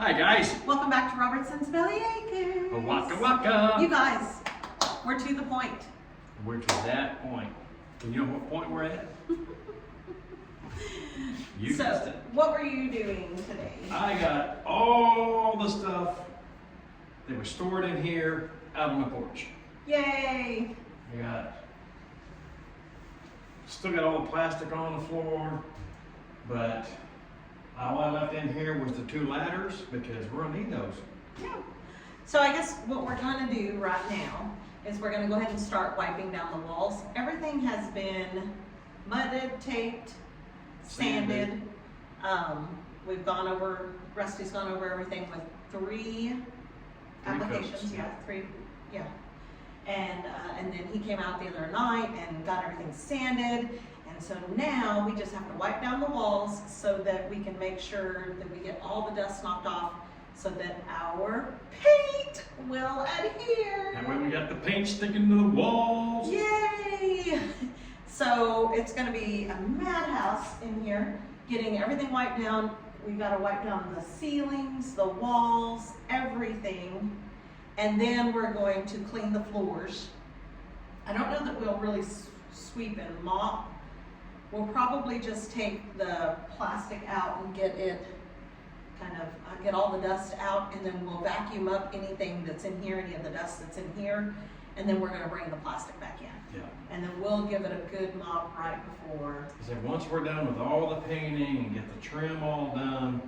Hi guys. Welcome back to Robertson's Belly Acres. Waka waka. You guys, we're to the point. We're to that point. And you know what point we're at? You guessed it. What were you doing today? I got all the stuff that was stored in here out on the porch. Yay! Still got all the plastic on the floor, but all I left in here was the 2 ladders because we're gonna need those. Yeah. So I guess what we're going to do right now is we're going to go ahead and start wiping down the walls. Everything has been mudded, taped, sanded. We've gone over, Rusty's gone over everything with 3 applications. coats, Yeah, 3, yeah. And then he came out the other night and got everything sanded. And so now we just have to wipe down the walls so that we can make sure that we get all the dust knocked off so that our paint will adhere. And when we got the paint sticking to the walls. Yay! So it's gonna be a madhouse in here, getting everything wiped down. We gotta wipe down the ceilings, the walls, everything. And then we're going to clean the floors. I don't know that we'll really sweep and mop. We'll probably just take the plastic out and get it get all the dust out, and then we'll vacuum up anything that's in here, any of the dust that's in here, and then we're gonna bring the plastic back in. Yeah. And then we'll give it a good mop right before. So once we're done with all the painting and get the trim all done,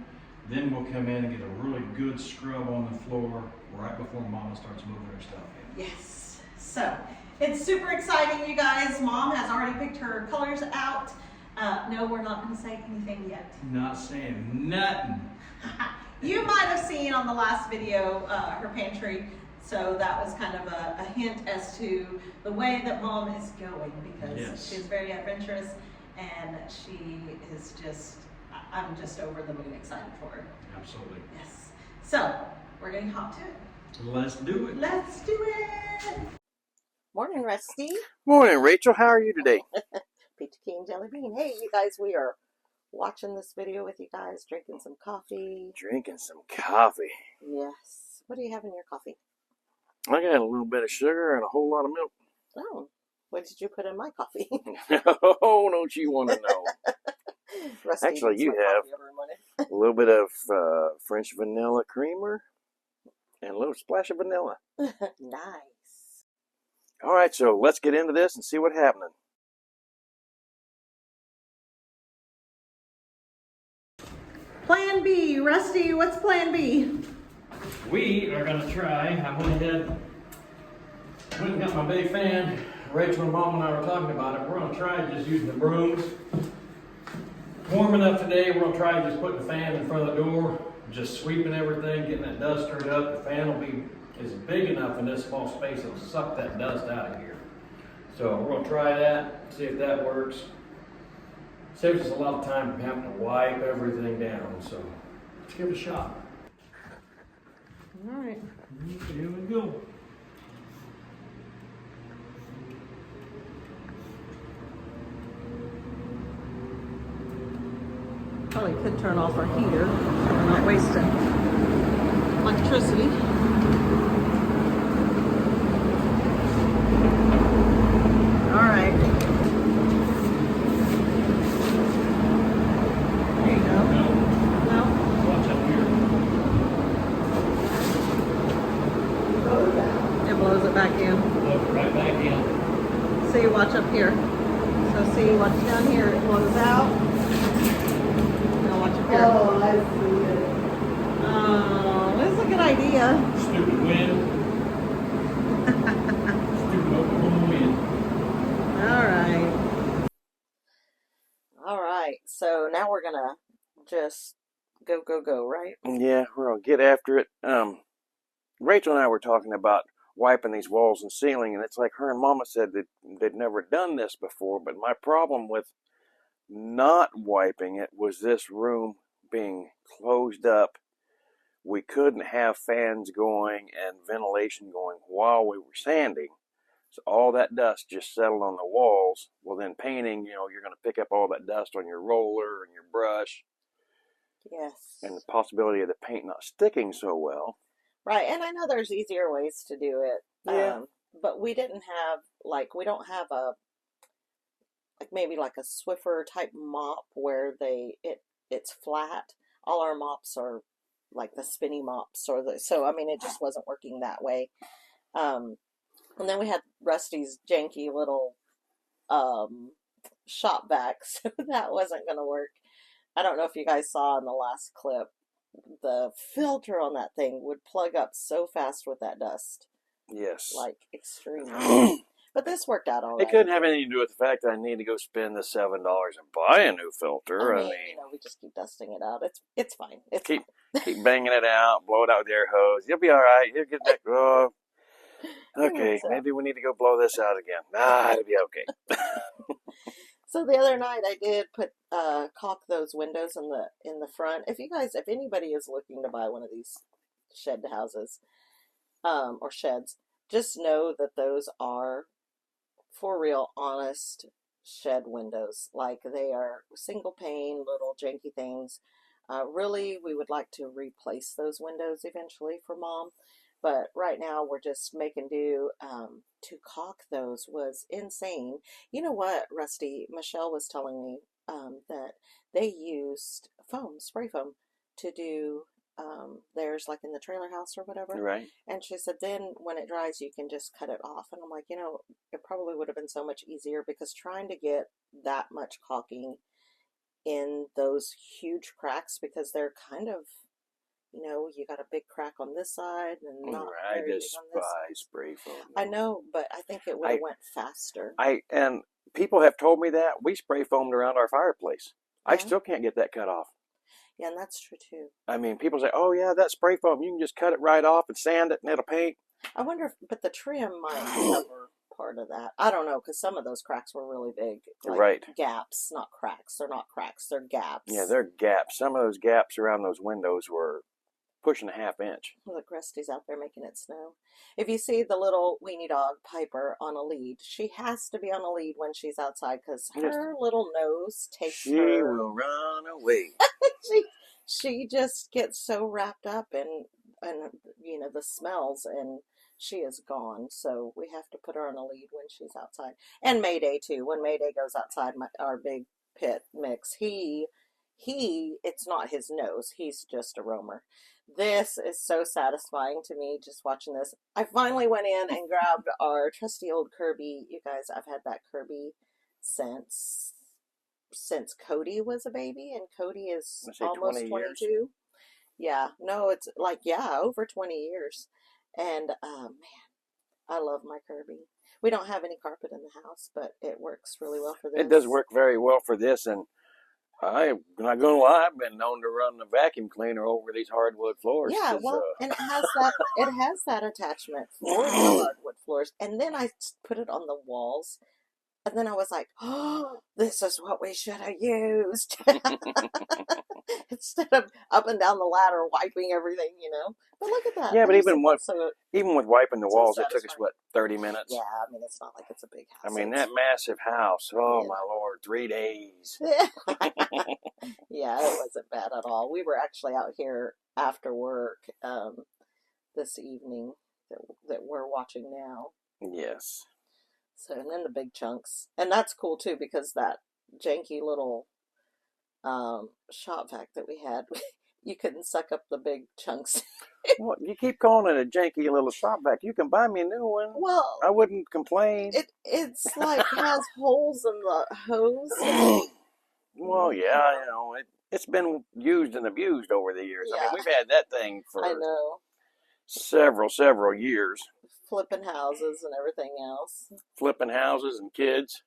then we'll come in and get a really good scrub on the floor right before Mama starts moving her stuff in. Yes. So it's super exciting, you guys. Mom has already picked her colors out. No, we're not gonna say anything yet. Not saying nothing. You might have seen on the last video her pantry, so that was kind of a hint as to the way that Mom is going, because yes, she's very adventurous and she is just, I'm just over the moon excited for her. Absolutely. Yes. So we're getting hot to it. Let's do it. Let's do it. Morning, Rusty. Morning, Rachel. How are you today? Peachy Keen Jelly Bean. Hey, you guys, we are watching this video with you guys, drinking some coffee. Drinking some coffee. Yes. What do you have in your coffee? I got a little bit of sugar and a whole lot of milk. Oh, what did you put in my coffee? Oh, don't you want to know? Rusty Actually, eats you my have coffee every morning. a little bit of French vanilla creamer and a little splash of vanilla. Nice. All right, so let's get into this and see what's happening. Plan B, Rusty, what's plan B? We are gonna try. I went and got my big fan. Rachel and Mom and I were talking about it. We're gonna try just using the brooms. Warm enough today, we're gonna try just putting the fan in front of the door, just sweeping everything, getting that dust stirred up. The fan will be big enough in this small space it'll suck that dust out of here. So we're gonna try that, see if that works. Saves us a lot of time from having to wipe everything down, so let's give it a shot. All right. Here we go. Probably could turn off our heater. We're not wasting electricity. All right. There you go. No? Watch up here. It blows it back in. Look right back in. See, watch up here. So see, watch down here. It blows out. Now watch up here. Oh, I see it. Oh, that's a good idea. Stupid wind. Stupid Oklahoma wind. All right. All right. So now we're going to just go, right? Yeah, we're going to get after it. Rachel and I were talking about wiping these walls and ceiling, and it's like her and Mama said that they'd never done this before, but my problem with not wiping it was this room being closed up. We couldn't have fans going and ventilation going while we were sanding. So all that dust just settled on the walls. Well, then painting, you're going to pick up all that dust on your roller and your brush. Yes. and the possibility of the paint not sticking so well. Right, and I know there's easier ways to do it. Yeah. But we didn't have, like, we don't have a, like, maybe like a Swiffer type mop where it's flat. All our mops are like the spinny mops, so I mean, it just wasn't working that way. And then we had Rusty's janky little shop vac, so that wasn't going to work. I don't know if you guys saw in the last clip, the filter on that thing would plug up so fast with that dust, Yes. like extremely. But this worked out all It right. couldn't have anything to do with the fact that I need to go spend the $7 and buy a new filter. I mean, you know, we just keep dusting it out. It's fine. It's keep fine. keep banging it out, blow it out with the air hose. You'll be all right. You'll get that. Oh, okay, So- maybe we need to go blow this out again. It'll be okay. So the other night I did put caulk those windows in the front. If anybody is looking to buy one of these shed houses or sheds, just know that those are for real honest shed windows. Like, they are single pane little janky things. Really, we would like to replace those windows eventually for Mom. But right now, we're just making do. To caulk those was insane. You know what, Rusty? Michelle was telling me that they used spray foam, to do theirs, like in the trailer house or whatever. Right. And she said then when it dries, you can just cut it off. And I'm like, you know, it probably would have been so much easier, because trying to get that much caulking in those huge cracks, because they're kind of, you know, you got a big crack on this side and not I very big on this despise side. spray foam. I know, but I think it would have went faster. And people have told me that we spray foamed around our fireplace. I still can't get that cut off. Yeah, and that's true too. I mean, people say, "Oh yeah, that spray foam, you can just cut it right off and sand it, and it'll paint." I wonder but the trim might cover part of that. I don't know, because some of those cracks were really big. Like Right. gaps, not cracks. They're not cracks, they're gaps. Yeah, they're gaps. Some of those gaps around those windows were pushing a ½ inch. Look, Rusty's out there making it snow. If you see the little weenie dog, Piper, on a lead, she has to be on a lead when she's outside, because her little nose takes She her. will run away. she just gets so wrapped up in you know, the smells, and she is gone. So we have to put her on a lead when she's outside. And Mayday too. When Mayday goes outside, our big pit mix, it's not his nose. He's just a roamer. This is so satisfying to me, just watching this. I finally went in and grabbed our trusty old Kirby. You guys, I've had that Kirby since Cody was a baby, and Cody is almost 22. Yeah, no, it's like, over 20 years. And man, I love my Kirby. We don't have any carpet in the house, but it works really well for this. It does work very well for this, and I'm not gonna lie, I've been known to run the vacuum cleaner over these hardwood floors. Yeah, well, and it has that attachment for the hardwood floors. And then I put it on the walls, and then I was like, oh, this is what we should have used. Instead of up and down the ladder wiping everything, you know. But look at that. Yeah, but even so with wiping the walls, it took us, satisfying. what, 30 minutes? Yeah, I mean, it's not like it's a big house. I mean, that massive house, oh Yeah. my Lord, 3 days. Yeah, it wasn't bad at all. We were actually out here after work this evening that we're watching now. Yes. So, and then the big chunks. And that's cool too, because that janky little shop vac that we had, you couldn't suck up the big chunks. Well, you keep calling it a janky little shop vac. You can buy me a new one. Well, I wouldn't complain. it's like has holes in the hose. Well, yeah, you know, it's been used and abused over the years. I mean, we've had that thing for I know. several years. Flipping houses and everything else. Flipping houses and kids.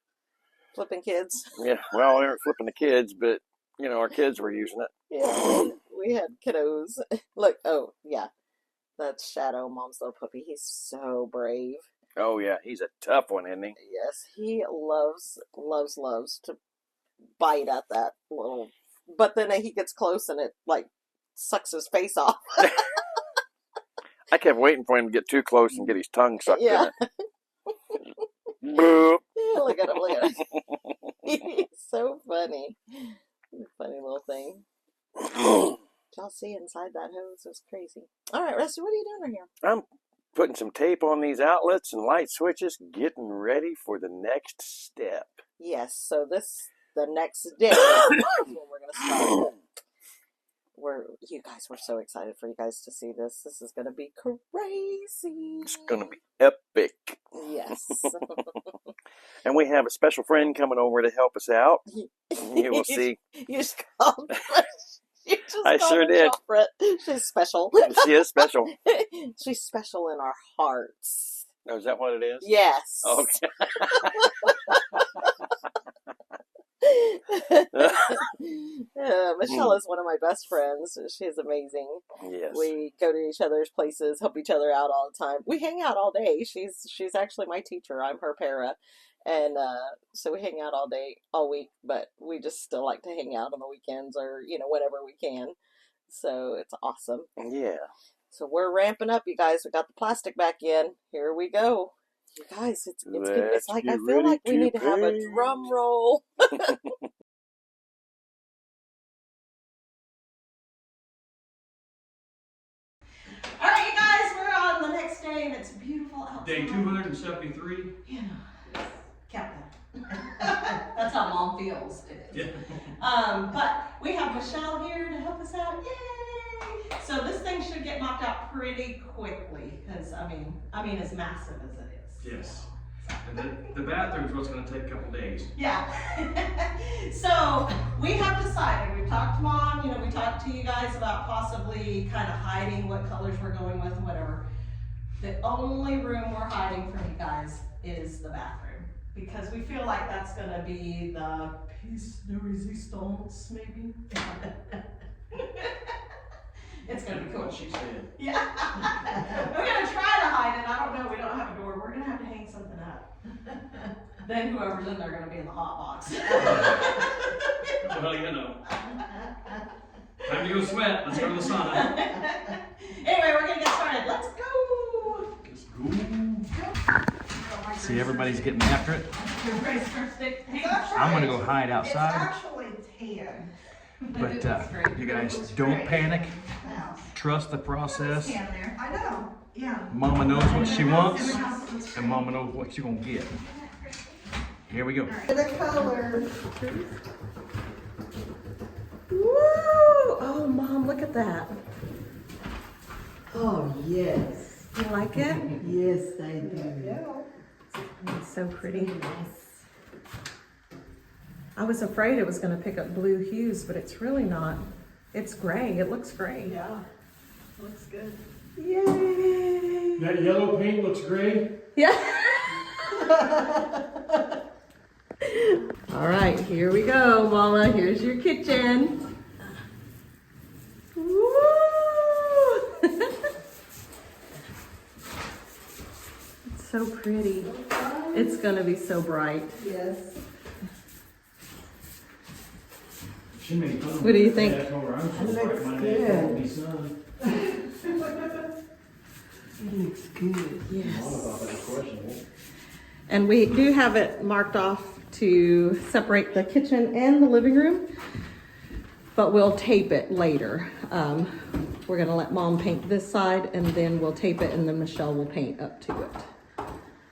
Flipping kids. Yeah, well, we weren't flipping the kids, but, you know, our kids were using it. Yeah, we had kiddos. Look, oh, yeah. That's Shadow, Mom's little puppy. He's so brave. Oh, yeah, he's a tough one, isn't he? Yes, he loves to bite at that little... But then he gets close and it, like, sucks his face off. I kept waiting for him to get too close and get his tongue sucked in it. Boop. Yeah, look at him. He's so funny. Funny little thing. Y'all see inside that hose? It was crazy. All right, Rusty, what are you doing right here? I'm putting some tape on these outlets and light switches, getting ready for the next step. Yes, so the next day is when we're going to start. You guys, we're so excited for you guys to see this. This is going to be crazy. It's going to be epic. Yes. And we have a special friend coming over to help us out. You will see. You just called. I sure did. She's special. She is special. She's special in our hearts. Oh, is that what it is? Yes. Okay. Michelle is one of my best friends. She's amazing. Yes. We go to each other's places, help each other out all the time. We hang out all day. She's actually my teacher. I'm her para. And so we hang out all day, all week, but we just still like to hang out on the weekends or, whenever we can. So it's awesome. Yeah. So we're ramping up, you guys. We got the plastic back in. Here we go. You guys, it's like I feel like we need to have a drum roll. All right, you guys, we're on the next day and it's beautiful outside. Day 273. Yeah, count that. That's how Mom feels. Yeah. But we have Michelle here to help us out. Yay! So this thing should get knocked out pretty quickly because I mean, as massive as it is. Yes. And the bathroom's what's going to take a couple days. Yeah. So we have decided, we've talked to Mom, we talked to you guys about possibly kind of hiding what colors we're going with and whatever. The only room we're hiding from you guys is the bathroom because we feel like that's going to be the piece de resistance, maybe. It's going to be cool. What she said. Yeah. We're going to try to hide it. I don't know. We don't have a door. We're going to have to hang something up. Then whoever's in there going to be in the hot box. Well, time to go sweat. Let's go to the sauna. Anyway, we're going to get started. Let's go. Let's go. See, everybody's getting after it. Everybody's first stick. I'm going to go hide It's outside. actually 10. But you guys don't panic. Trust the process. Stand there. I know. Yeah. Mama knows what she wants, and Mama knows what she's gonna get. Here we go. The color. Woo! Oh, Mom, look at that. Oh, yes. You like it? Yes, I do. It's so pretty. I was afraid it was going to pick up blue hues, but it's really not. It's gray. It looks gray. Yeah. Looks good. Yay! That yellow paint looks great. Yeah. All right, here we go, Mama. Here's your kitchen. Woo! It's so pretty. It's going to be so bright. Yes. She made fun of What do you me. think? I told her I'm so It bright, looks my good. dad called me son. It looks good. Yes. Mama thought that was questionable. And we do have it marked off to separate the kitchen and the living room, but we'll tape it later. We're gonna let Mom paint this side and then we'll tape it and then Michelle will paint up to it.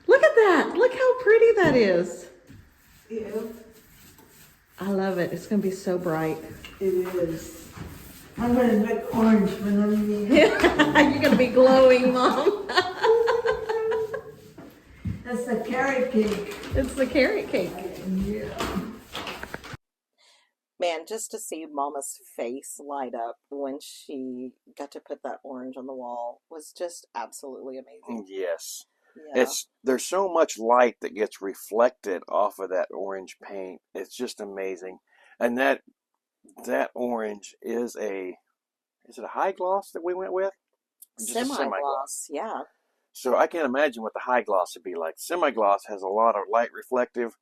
Look at that, look how pretty that is. Yeah, I love it, it's gonna be so bright. it is. I'm gonna look orange when I'm in the You're gonna be glowing, Mom. That's the carrot cake. It's the carrot cake. Yeah. Man, just to see Mama's face light up when she got to put that orange on the wall was just absolutely amazing. Yes. Yeah. There's so much light that gets reflected off of that orange paint. It's just amazing. And that orange is it a high gloss that we went with? Just a Semi-gloss, yeah. So I can't imagine what the high gloss would be like. Semi-gloss has a lot of light reflective,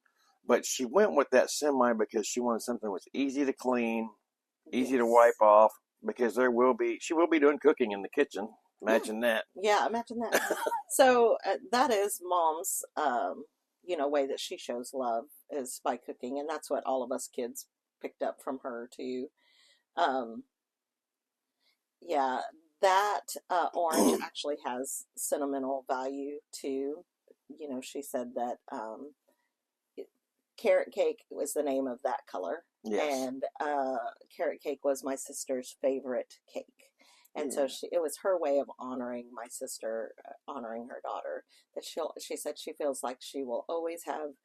but she went with that semi because she wanted something that was easy to clean, easy to wipe off, because she will be doing cooking in the kitchen. Imagine that. Yeah, imagine that. So that is Mom's, way that she shows love is by cooking, and that's what all of us kids picked up from her too. Yeah, that orange actually has sentimental value too. You know, she said that carrot cake was the name of that color, Yes. and carrot cake was my sister's favorite cake. And so Yeah. it was her way of honoring my sister, honoring her daughter. That she said she feels like she will always have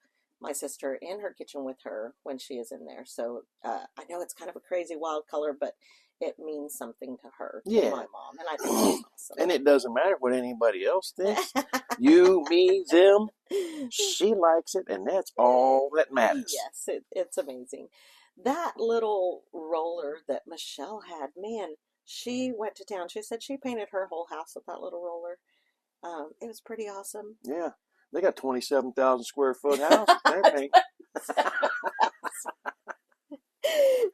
my sister in her kitchen with her when she is in there. So I know it's kind of a crazy wild color, but it means something to her, to Yeah. my mom, and I think that's And it doesn't matter what anybody else thinks. awesome. You, me, them. She likes it, and that's all that matters. Yes, it's amazing. That little roller that Michelle had, man, she went to town. She said she painted her whole house with that little roller. It was pretty awesome. Yeah. They got 27,000 square foot house. They're paying.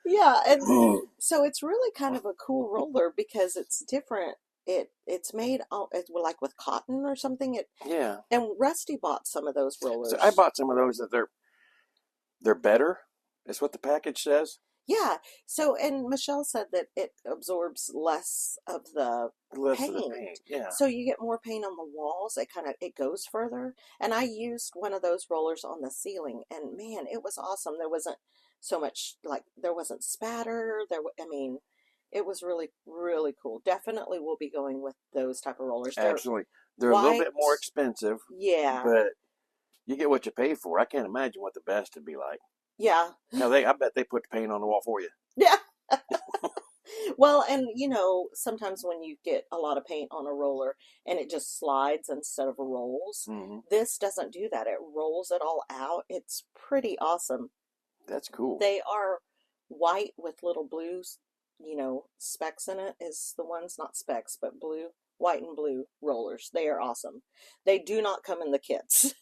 Yeah, and so it's really kind of a cool roller because it's different. It's made it's like with cotton or something. Yeah. And Rusty bought some of those rollers. So I bought some of those that they're better. That's what the package says. Yeah. So, and Michelle said that it absorbs less of the Less paint. of the paint. Yeah. So you get more paint on the walls. It goes further. And I used one of those rollers on the ceiling, and man, it was awesome. There wasn't so much there wasn't spatter. I mean, it was really, really cool. Definitely will be going with those type of rollers. Absolutely. They're a little bit more expensive. Yeah. But you get what you pay for. I can't imagine what the best would be like. Yeah. Now I bet they put the paint on the wall for you. Yeah. Well, and you know, sometimes when you get a lot of paint on a roller and it just slides instead of rolls, this doesn't do that. It rolls it all out. It's pretty awesome. That's cool. They are white with little blue, specks in it is the ones, not specks, but blue, white and blue rollers. They are awesome. They do not come in the kits.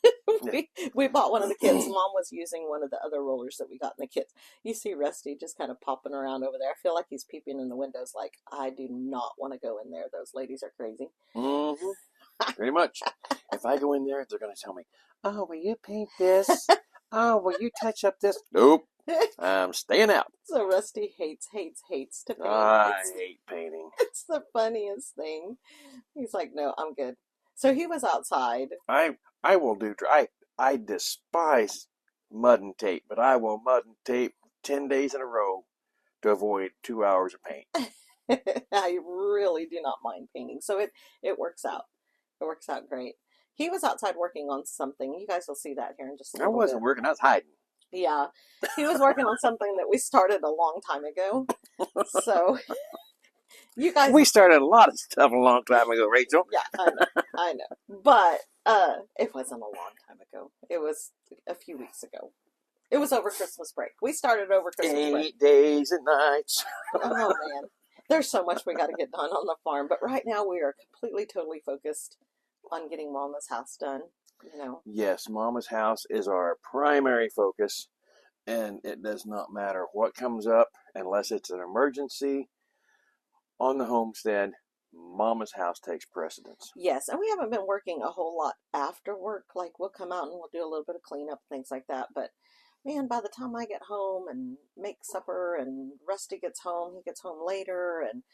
we bought one of the kits. Mom was using one of the other rollers that we got in the kits. You see Rusty just kind of popping around over there. I feel like he's peeping in the windows like, I do not want to go in there. Those ladies are crazy. Pretty much. If I go in there, they're going to tell me, oh, will you paint this? Oh, will you touch up this? Nope. I'm staying out. So Rusty hates to paint. I hate painting. It's the funniest thing. He's like, no, I'm good. So he was outside. I will do. I despise mud and tape, but I will mud and tape 10 days in a row to avoid 2 hours of paint. I really do not mind painting, so it works out. It works out great. He was outside working on something. You guys will see that here in just a little bit. I wasn't working. I was hiding. Yeah, he was working on something that we started a long time ago. So you guys, we started a lot of stuff a long time ago, Rachel. Yeah, I know, but it wasn't a long time ago. It was a few weeks ago. It was over Christmas break. We started over Christmas break. 8 days and nights. Oh man, there's so much we got to get done on the farm, but right now we are completely, totally focused on getting Mama's house done. Yes, Mama's house is our primary focus, and it does not matter what comes up unless it's an emergency on the homestead. Mama's house takes precedence. Yes, and we haven't been working a whole lot after work. Like we'll come out and we'll do a little bit of cleanup, things like that. But man, by the time I get home and make supper and Rusty gets home, he gets home later and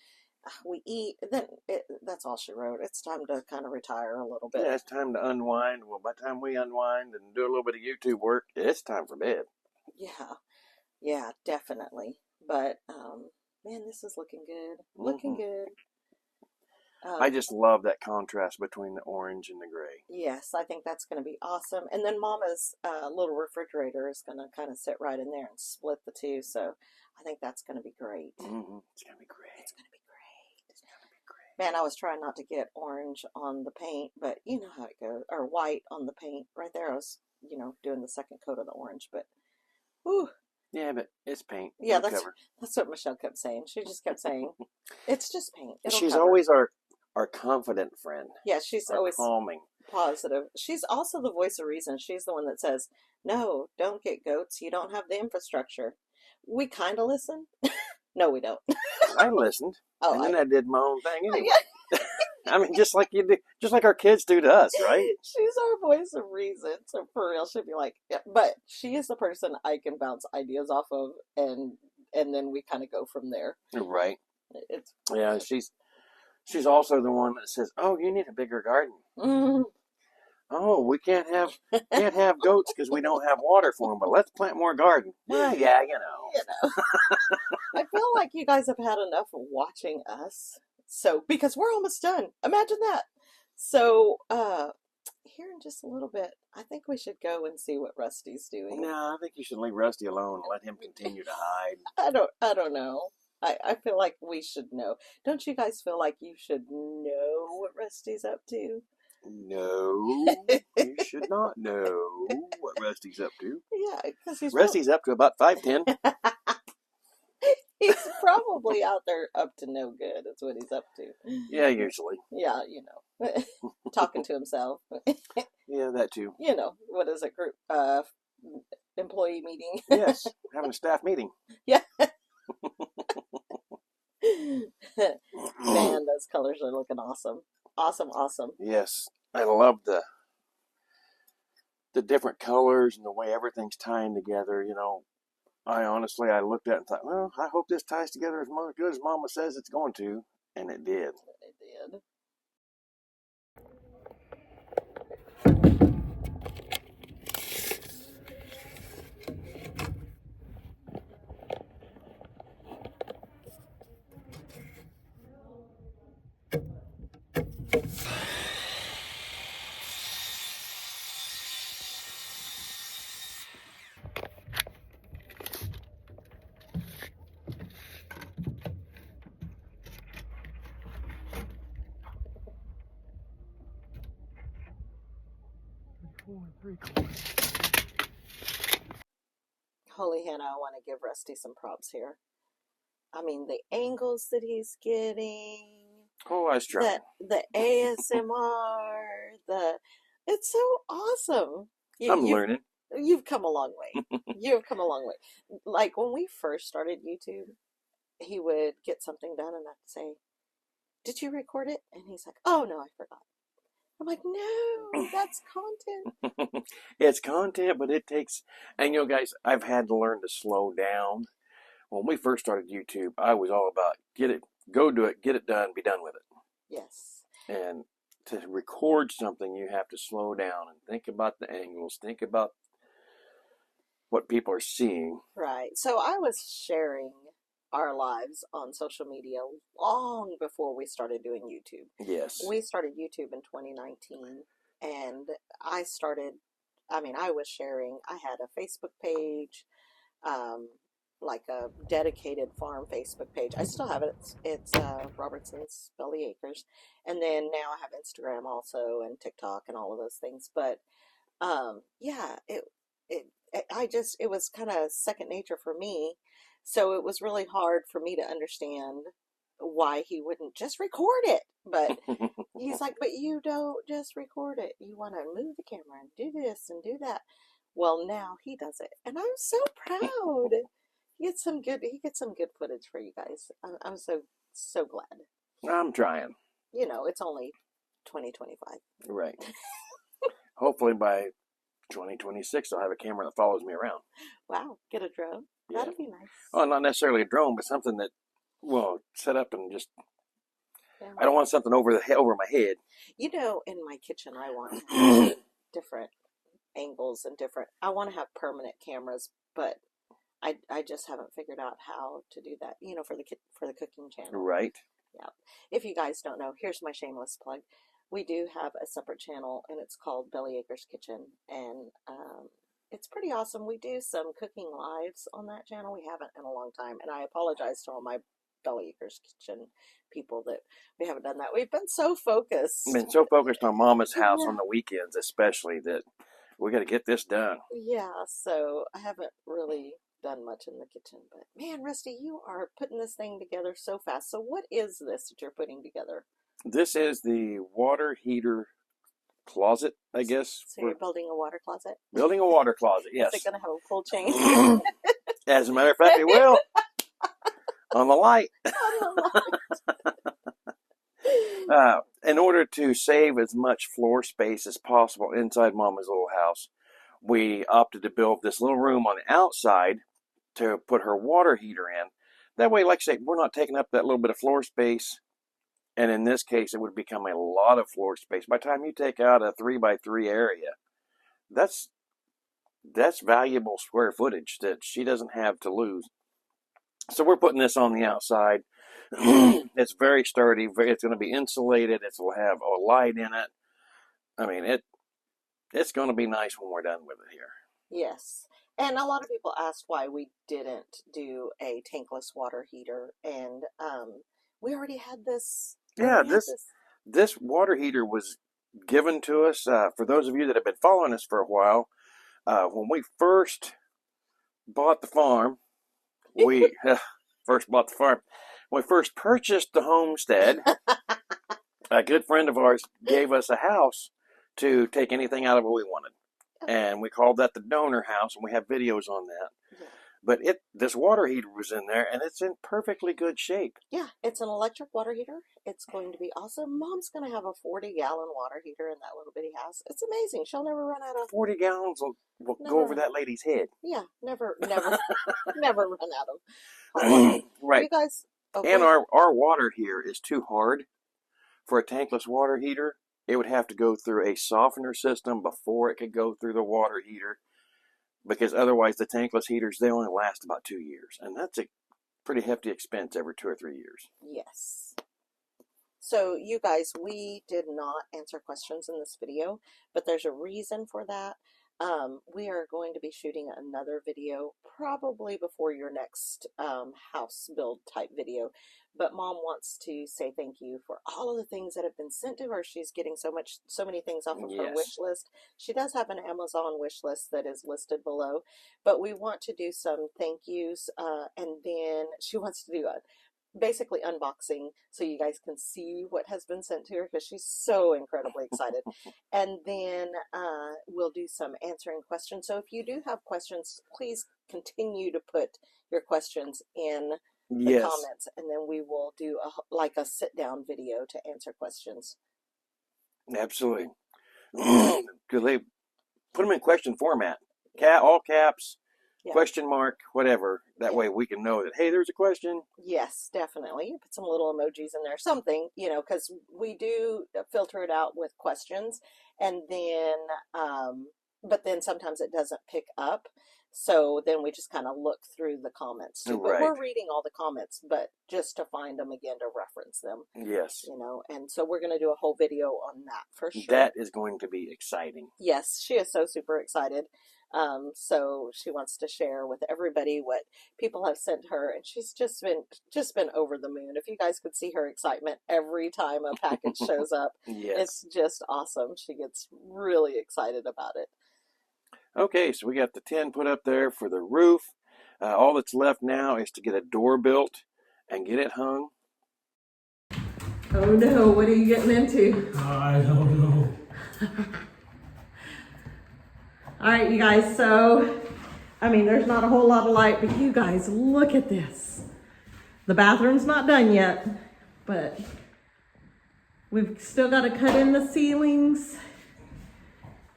we eat, then that's all she wrote. It's time to kind of retire a little bit. Yeah, it's time to unwind. Well, by the time we unwind and do a little bit of YouTube work, it's time for bed. Yeah, definitely. But man, this is looking good. Looking good. I just love that contrast between the orange and the gray. Yes, I think that's going to be awesome. And then Mama's little refrigerator is going to kind of sit right in there and split the two. So I think that's going to be great. It's going to be great. It's going to be great. It's going to be great. Man, I was trying not to get orange on the paint, but you know how it goes. Or white on the paint. Right there, I was, doing the second coat of the orange. But, whew. Yeah, but it's paint. Yeah, that's what Michelle kept saying. She just kept saying, it's just paint. She's always our confident friend. Yeah, she's always calming. Positive. She's also the voice of reason. She's the one that says, no, don't get goats. You don't have the infrastructure. We kind of listen. No, we don't. I listened. And then I did my own thing anyway. Yeah. I mean, just like you do, just like our kids do to us, right? She's our voice of reason. So for real, she'll be like, yeah. But she is the person I can bounce ideas off of, and then we kind of go from there. Right. It's Yeah, she's also the one that says, "Oh, you need a bigger garden. mm, Oh, we can't have goats because we don't have water for them. But let's plant more garden." Well, yeah, you know. you know. I feel like you guys have had enough of watching us. So because we're almost done. Imagine that. So here in just a little bit, I think we should go and see what Rusty's doing. No, I think you should leave Rusty alone and let him continue to hide. I don't know. I feel like we should know. Don't you guys feel like you should know what Rusty's up to? No, you should not know what Rusty's up to. Yeah, because Rusty's up to about 5'10". he's probably out there up to no good. That's what he's up to. Yeah, usually. Yeah, talking to himself. Yeah, that too. What is it? Group employee meeting. Yes, having a staff meeting. Yeah. Man, those colors are looking awesome. Awesome. Yes, I love the different colors and the way everything's tying together. I honestly, I looked at it and thought, well, I hope this ties together as good as Mama says it's going to, and it did. It did. Holy Hannah, I want to give Rusty some props here. I mean, the angles that he's getting, Oh, I was trying. the ASMR, it's so awesome. I'm learning. You've come a long way. You've come a long way. Like when we first started YouTube, he would get something done and I'd say, "Did you record it?" And he's like, "Oh no, I forgot." I'm like, "No, that's content." It's content, but it takes, and guys, I've had to learn to slow down. When we first started YouTube, I was all about go do it, get it done, be done with it. Yes. And to record something, you have to slow down and think about the angles, think about what people are seeing. Right. So I was sharing our lives on social media long before we started doing YouTube. Yes. We started YouTube in 2019, and I was sharing. I had a Facebook page, like a dedicated farm Facebook page. I still have it. It's Robertson's Belly Acres, and then now I have Instagram also and TikTok and all of those things. But yeah, it was kind of second nature for me. So it was really hard for me to understand why he wouldn't just record it. But he's like, "But you don't just record it. You want to move the camera and do this and do that." Well, now he does it, and I'm so proud. He gets some good footage for you guys. I'm so glad. I'm trying. It's only 2025. Right. Hopefully by 2026, I'll have a camera that follows me around. Wow, get a drone. Yeah. That'd be nice. Oh, not necessarily a drone, but something that will set up and just. Yeah. I don't want something over my head. In my kitchen, I want to have different angles and I want to have permanent cameras, but I just haven't figured out how to do that. For the cooking channel. Right. Yeah. If you guys don't know, here's my shameless plug. We do have a separate channel, and it's called Belly Acres Kitchen, and it's pretty awesome. We do some cooking lives on that channel. We haven't in a long time, and I apologize to all my Belly Acres Kitchen people that we haven't done that. We've been so focused. Been so focused on Mama's house on the weekends, especially, that we got to get this done. Yeah, so I haven't really done much in the kitchen, but man, Rusty, you are putting this thing together so fast. So what is this that you're putting together? This is the water heater closet, I guess. So you're building a water closet? Building a water closet, yes. Is it going to have a full chain? As a matter of fact, it will. On the light. In order to save as much floor space as possible inside Mama's little house, we opted to build this little room on the outside to put her water heater in. That way, like I say, we're not taking up that little bit of floor space. And in this case, it would become a lot of floor space. By the time you take out a 3x3 area, that's valuable square footage that she doesn't have to lose. So we're putting this on the outside. It's very sturdy. It's going to be insulated. It will have a light in it. I mean, it's going to be nice when we're done with it here. Yes. And a lot of people asked why we didn't do a tankless water heater. And we already had this. Yeah, this water heater was given to us. For those of you that have been following us for a while, when we first bought the farm, when we first purchased the homestead, a good friend of ours gave us a house to take anything out of it we wanted. And we called that the donor house, and we have videos on that. Yeah. But this water heater was in there, and it's in perfectly good shape. Yeah, it's an electric water heater. It's going to be awesome. Mom's going to have a 40-gallon water heater in that little bitty house. It's amazing. She'll never run out of... 40 gallons will go over that lady's head. Yeah, never run out of... Right. You guys... Okay. And our water here is too hard for a tankless water heater. It would have to go through a softener system before it could go through the water heater, because otherwise the tankless heaters, they only last about 2 years, and that's a pretty hefty expense every 2 or 3 years. Yes. So you guys, we did not answer questions in this video, but there's a reason for that. We are going to be shooting another video probably before your next house build type video. But Mom wants to say thank you for all of the things that have been sent to her. She's getting so many things off of her wish list. She does have an Amazon wish list that is listed below, but we want to do some thank yous, and then she wants to do basically unboxing so you guys can see what has been sent to her, because she's so incredibly excited. And then we'll do some answering questions. So if you do have questions, please continue to put your questions in the comments, and then we will do a sit-down video to answer questions. Absolutely. Because they put them in question format, all caps, question mark, whatever. That way we can know that, hey, there's a question. Yes, definitely. Put some little emojis in there, something, because we do filter it out with questions, and then, but then sometimes it doesn't pick up. So then we just kind of look through the comments too. But we're reading all the comments, but just to find them again to reference them. Yes. And so we're going to do a whole video on that for sure. That is going to be exciting. Yes, she is so super excited. So she wants to share with everybody what people have sent her, and she's just been over the moon. If you guys could see her excitement every time a package shows up, it's just awesome. She gets really excited about it. Okay, so we got the tin put up there for the roof. All that's left now is to get a door built and get it hung. Oh no, what are you getting into? I don't know. All right, you guys, so, there's not a whole lot of light, but you guys, look at this. The bathroom's not done yet, but we've still got to cut in the ceilings,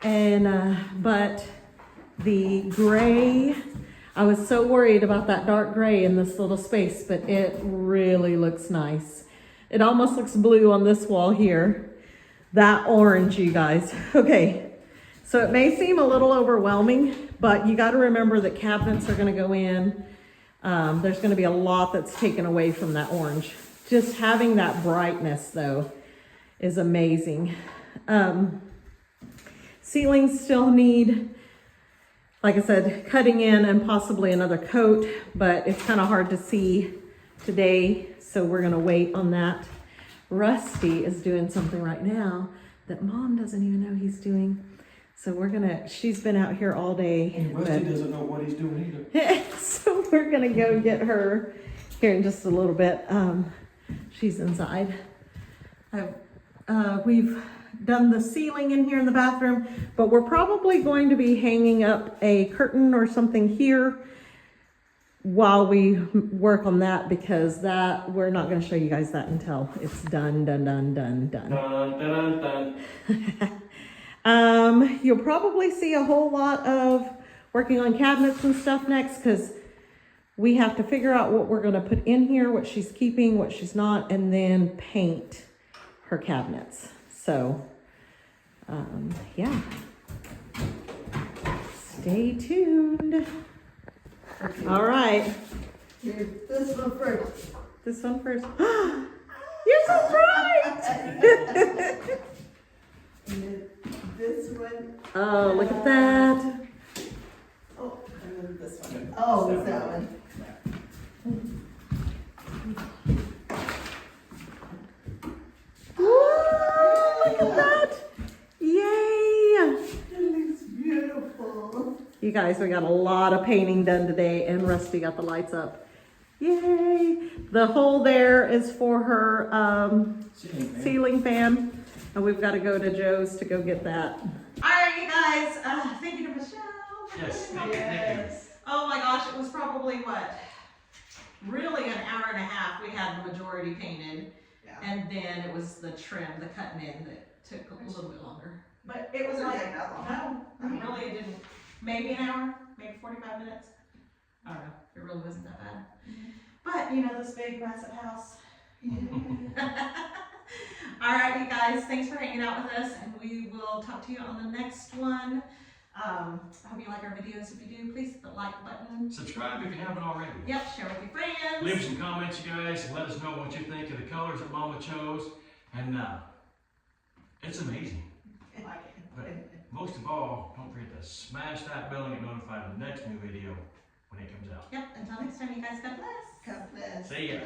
and, but the gray, I was so worried about that dark gray in this little space, but it really looks nice. It almost looks blue on this wall here. That orange, you guys. Okay. So it may seem a little overwhelming, but you got to remember that cabinets are going to go in. There's going to be a lot that's taken away from that orange. Just having that brightness, though, is amazing. Ceilings still need, like I said, cutting in and possibly another coat, but it's kind of hard to see today, so we're going to wait on that. Rusty is doing something right now that Mom doesn't even know he's doing. So she's been out here all day. And Rusty doesn't know what he's doing either. So we're gonna go get her here in just a little bit. She's inside. We've done the ceiling in here in the bathroom, but we're probably going to be hanging up a curtain or something here while we work on that, because we're not gonna show you guys that until it's done. Dun, dun, dun. You'll probably see a whole lot of working on cabinets and stuff next, because we have to figure out what we're gonna put in here, what she's keeping, what she's not, and then paint her cabinets. So, yeah. Stay tuned. Okay. All right, Here's this one first. this one first. You're so bright! And then this one. Oh, look at that. Oh, and then this one. Oh, it's that one. Woo, look at that. Yay! It looks beautiful. You guys, we got a lot of painting done today, and Rusty got the lights up. Yay! The hole there is for her ceiling fan, and we've got to go to Joe's to go get that. All right, you guys. Thank you to Michelle. Yes, thank you. Oh my gosh, it was probably what? Really an hour and a half. We had the majority painted, Yeah. and then it was the trim, the cutting in that took a little bit longer. But it was Didn't like, take that long. no, really, it didn't. Maybe an hour, maybe 45 minutes. I don't know. It really wasn't that bad. But you know, this big massive house. All right, you guys, thanks for hanging out with us, and we will talk to you on the next one. I hope you like our videos. If you do, please hit the like button. Subscribe if you haven't already. Yep, share with your friends. Leave some comments, you guys, and let us know what you think of the colors that Mama chose. And it's amazing. I like it. But most of all, don't forget to smash that bell and get notified of the next new video when it comes out. Yep, until next time, you guys, God bless. God bless. See ya.